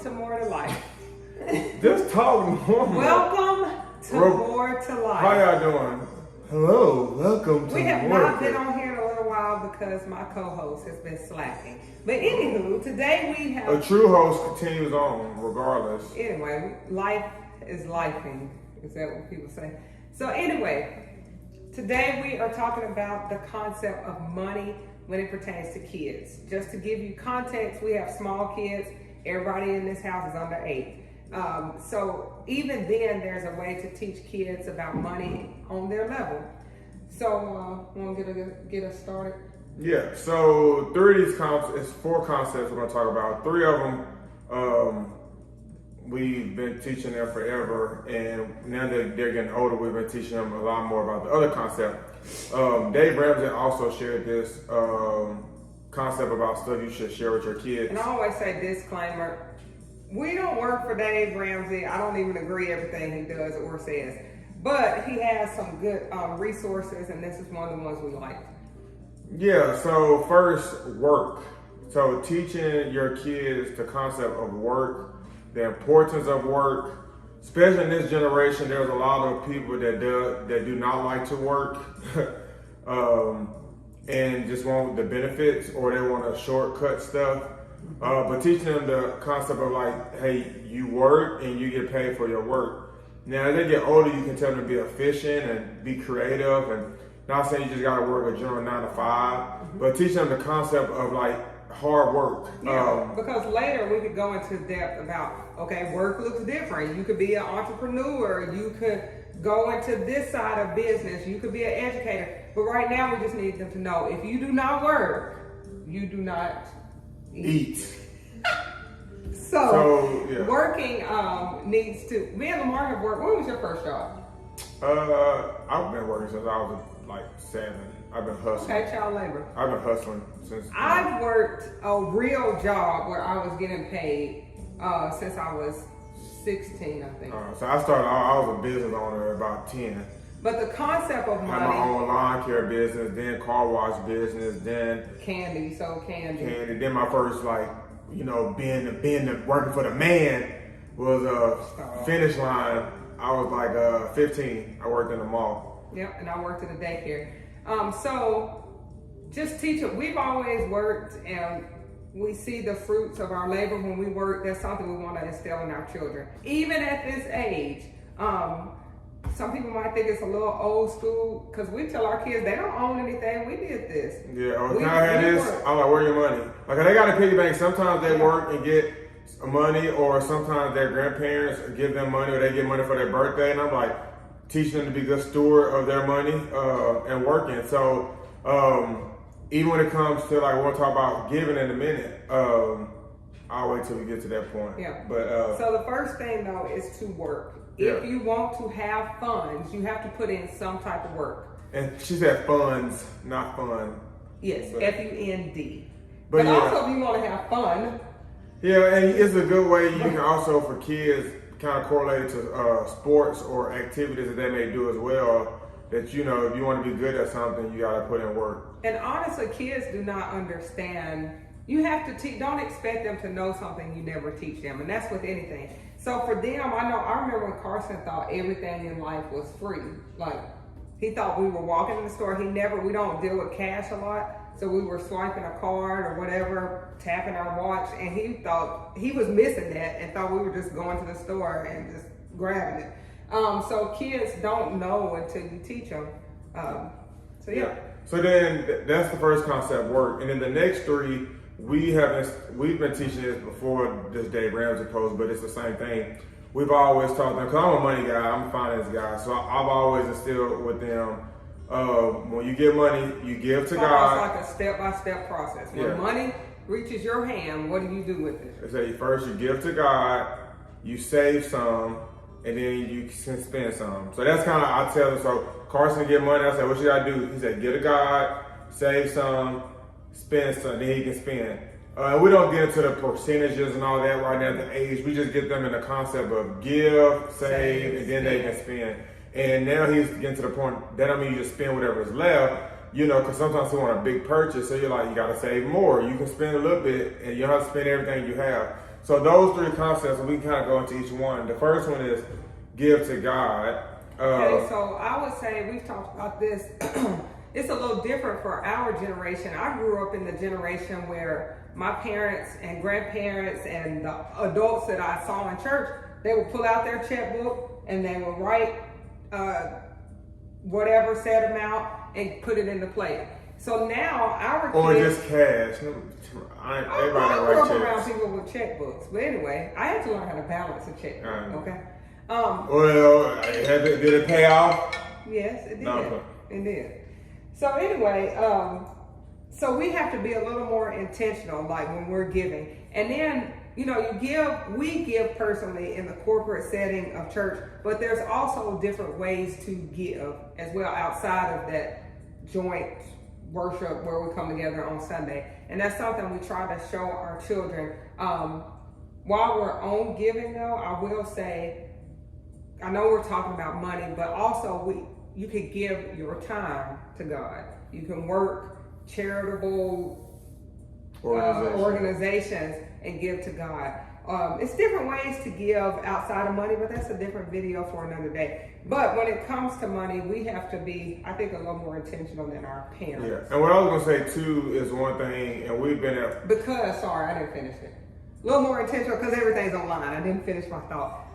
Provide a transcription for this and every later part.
to More to Life. Just talk normal. Welcome to More to Life. How y'all doing? Hello, welcome to We have More not to been on here in a little while because my co-host has been slacking. But anywho, today we have... A true host continues on regardless. Anyway, life is lifing. Is that what people say? So anyway, today we are talking about the concept of money when it pertains to kids. Just to give you context, we have small kids. Everybody in this house is under 8. So even then, there's a way to teach kids about money on their level. So, want to get us started? Yeah, so 3 of these it's 4 concepts we're going to talk about. 3 of them, we've been teaching them forever, and now that they're getting older, we've been teaching them a lot more about the other concept. Dave Ramsey also shared this concept about stuff you should share with your kids. And I always say disclaimer, we don't work for Dave Ramsey. I don't even agree everything he does or says, but he has some good resources, and this is one of the ones we like. Yeah, so first, work. So teaching your kids the concept of work, the importance of work. Especially in this generation, there's a lot of people that do not like to work and just want the benefits, or they want to shortcut stuff. But teaching them the concept of like, hey, you work and you get paid for your work. Now, as they get older, you can tell them to be efficient and be creative, and not saying you just got to work a general 9 to 5, but teach them the concept of like hard work. Yeah, because later we could go into depth about, okay, work looks different. You could be an entrepreneur. You could go into this side of business. You could be an educator. But right now we just need them to know, if you do not work, you do not eat. So yeah. Working needs to, me and Lamar have worked. When was your first job? I've been working since I was like 7. I've been hustling. Okay, child labor. I've been hustling since. I've worked a real job where I was getting paid since I was 16, I think. So I was a business owner at about 10. But the concept of money. I had my own lawn care business, then car wash business, then candy, candy. Then my first being working for the man was a Finish Line. I was like 15. I worked in the mall. Yep, and I worked at a daycare. So just teach it. We've always worked, and we see the fruits of our labor when we work. That's something we want to instill in our children. Even at this age, some people might think it's a little old school because we tell our kids they don't own anything. We did this. Yeah, can I have this? I'm like, where your money? Like, they got a piggy bank. Sometimes they work and get money, or sometimes their grandparents give them money, or they get money for their birthday. And I'm like, teaching them to be good steward of their money and working. So even when it comes to, like, we'll talk about giving in a minute. I'll wait till we get to that point. Yeah. But so the first thing though is to work. Yeah. If you want to have funds, you have to put in some type of work. And she said funds, not fun. Yes, F-U-N-D. But yeah. Also, if you want to have fun. Yeah, and it's a good way. You can also, for kids, kind of correlate it to sports or activities that they may do as well. That, if you want to be good at something, you got to put in work. And honestly, kids do not understand. You have to teach. Don't expect them to know something you never teach them, and that's with anything. So for them, I remember when Carson thought everything in life was free. Like, he thought we were walking in the store. We don't deal with cash a lot. So we were swiping a card or whatever, tapping our watch, and he thought he was missing that and thought we were just going to the store and just grabbing it. So kids don't know until you teach them. So yeah. So then that's the first concept, work. And then the next 3, we've been teaching this before this Dave Ramsey post, but it's the same thing. We've always taught them, because I'm a money guy, I'm a finance guy, so I've always instilled with them, when you get money, you give to God. It's like a step-by-step process. When money reaches your hand, what do you do with it? They say first you give to God, you save some, and then you can spend some. So that's kind of, I tell them, so Carson get money, I say, what should I do? He said, give to God, save some, spend some, then he can spend. We don't get into the percentages and all that right now at the age. We just get them in the concept of give, save, and then they can spend. And now he's getting to the point, that don't mean you just spend whatever's left, because sometimes you want a big purchase, so you're like, you gotta save more. You can spend a little bit, and you don't have to spend everything you have. So those three concepts, we can kind of go into each one. The first one is give to God. Okay, so I would say we've talked about this. It's a little different for our generation. I grew up in the generation where my parents and grandparents and the adults that I saw in church, they would pull out their checkbook and they would write whatever set amount and put it in the plate. So now our or kids, just cash. I Everybody grew write up around checks. people with checkbooks. But anyway, I had to learn how to balance a checkbook. Okay. Well, did it pay off? Yes, it did. No. It did. So anyway, so we have to be a little more intentional, like when we're giving. And then, you know, we give personally in the corporate setting of church, but there's also different ways to give as well outside of that joint worship where we come together on Sunday. And that's something we try to show our children. While we're on giving though, I will say, I know we're talking about money, but also you could give your time to God. You can work charitable organizations and give to God. It's different ways to give outside of money, but that's a different video for another day. But when it comes to money, we have to be, I think, a little more intentional than our parents. Yeah. And what I was going to say too is one thing, and we've been at... Sorry, I didn't finish it. A little more intentional because everything's online. I didn't finish my thought.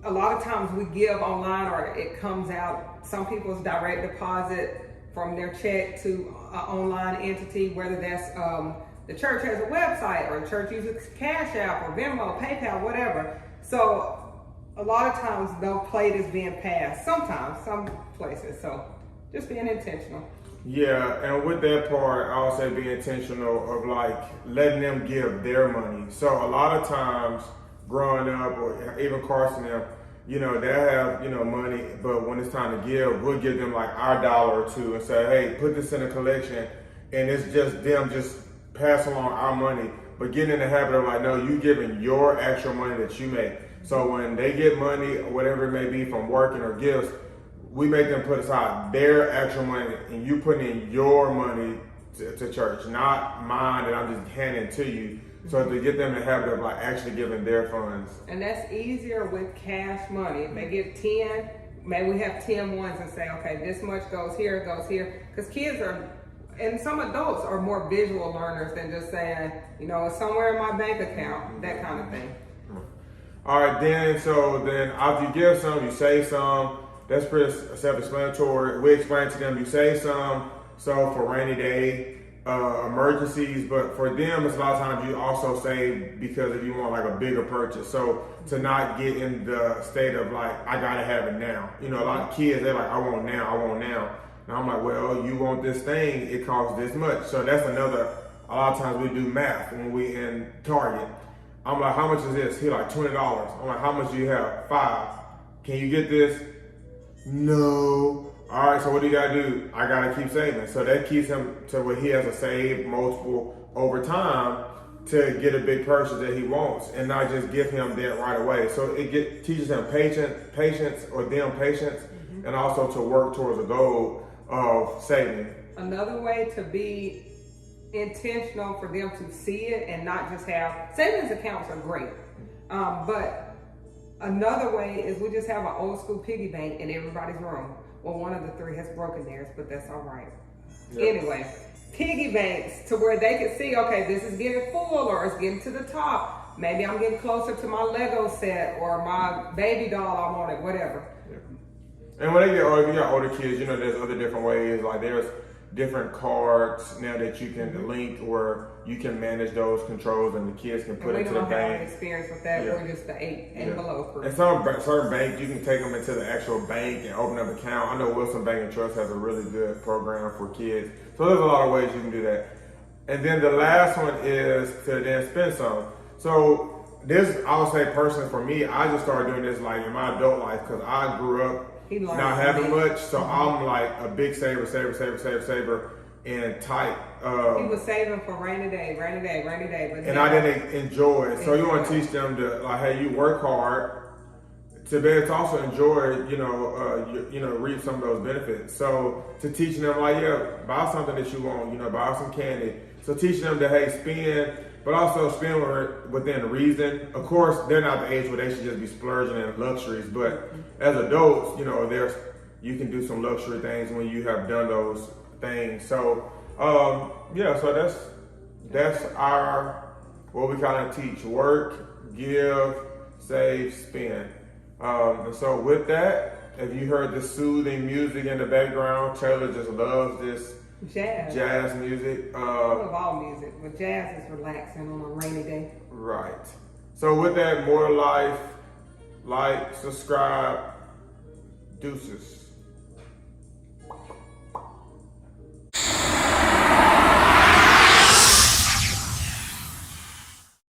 A lot of times we give online or it comes out, some people's direct deposit from their check to an online entity, whether that's the church has a website or the church uses Cash App or Venmo, PayPal, whatever. So a lot of times no plate is being passed. Sometimes, some places. So just being intentional. Yeah, and with that part, I would say be intentional of like letting them give their money. So a lot of times growing up, or even Carson, you know, they have, you know, money, but when it's time to give, we'll give them like our dollar or two and say, hey, put this in a collection, and it's just them just pass along our money, but getting in the habit of like, no, you giving your actual money that you make. So when they get money, or whatever it may be from working or gifts, we make them put aside their actual money, and you put in your money to church, not mine that I'm just handing to you. So to get them in the habit of like actually giving their funds. And that's easier with cash money. If they give 10, maybe we have 10 ones and say, okay, this much goes here, goes here. Because kids are, and some adults are more visual learners than just saying, you know, it's somewhere in my bank account, that kind of thing. All right, then after you give some, you save some. That's pretty self-explanatory. We explain to them, you save some, so for rainy day, emergencies, but for them, it's a lot of times you also save because if you want like a bigger purchase. So to not get in the state of like, I gotta have it now. You know, a lot of kids, they're like, I want now. And I'm like, well, you want this thing, it costs this much. So that's another, a lot of times we do math when we in Target. I'm like, how much is this? He like $20. I'm like, how much do you have? 5. Can you get this? No. All right, so what do you gotta do? I gotta keep saving. So that keeps him to where he has to save multiple over time to get a big purchase that he wants, and not just give him that right away. So it teaches him patience, and also to work towards a goal of saving. Another way to be intentional for them to see it and not just have savings accounts are great, but another way is we just have an old school piggy bank in everybody's room. Well, one of the 3 has broken theirs, but that's all right. Yep. Anyway, piggy banks to where they can see, okay, this is getting full or it's getting to the top. Maybe I'm getting closer to my Lego set or my baby doll I wanted, whatever. Yep. And when they get older, if you got older kids, you know, there's other different ways. Like there's different cards now that you can link where you can manage those controls and the kids can put it into the bank. We don't have experience with that. Yeah. We're just the 8 and below group. And certain banks, you can take them into the actual bank and open up an account. I know Wilson Bank and Trust has a really good program for kids. So there's a lot of ways you can do that. And then the last one is to then spend some. So this, I would say personally for me, I just started doing this like in my adult life because I grew up not having much. So I'm like a big saver, and tight. He was saving for rainy day. And I didn't enjoy it. So you want to teach them to like, hey, you work hard to be able to also enjoy, reap some of those benefits. So to teach them like, yeah, buy something that you want, buy some candy. So teaching them to, hey, spend, but also spend within reason. Of course, they're not the age where they should just be splurging in luxuries, but as adults, you know, you can do some luxury things when you have done those things. So, yeah, so that's what we kind of teach: work, give, save, spend. And so with that, if you heard the soothing music in the background, Taylor just loves this jazz music. I love all music, but jazz is relaxing on a rainy day. Right. So with that, more life, like, subscribe, deuces.